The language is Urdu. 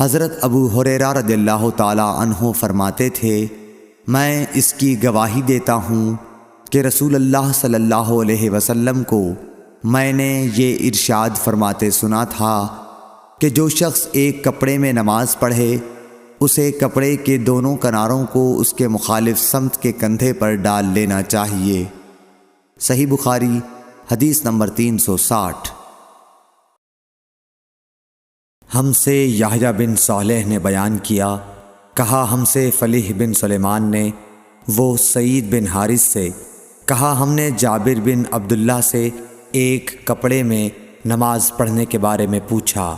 حضرت ابو ہریرہ رضی اللہ تعالی عنہ فرماتے تھے، میں اس کی گواہی دیتا ہوں کہ رسول اللہ صلی اللہ علیہ وسلم کو میں نے یہ ارشاد فرماتے سنا تھا کہ جو شخص ایک کپڑے میں نماز پڑھے اسے کپڑے کے دونوں کناروں کو اس کے مخالف سمت کے کندھے پر ڈال لینا چاہیے۔ صحیح بخاری حدیث نمبر 360۔ ہم سے یحییٰ بن صالح نے بیان کیا، کہا ہم سے فلیح بن سلیمان نے، وہ سعید بن حارث سے، کہا ہم نے جابر بن عبداللہ سے ایک کپڑے میں نماز پڑھنے کے بارے میں پوچھا۔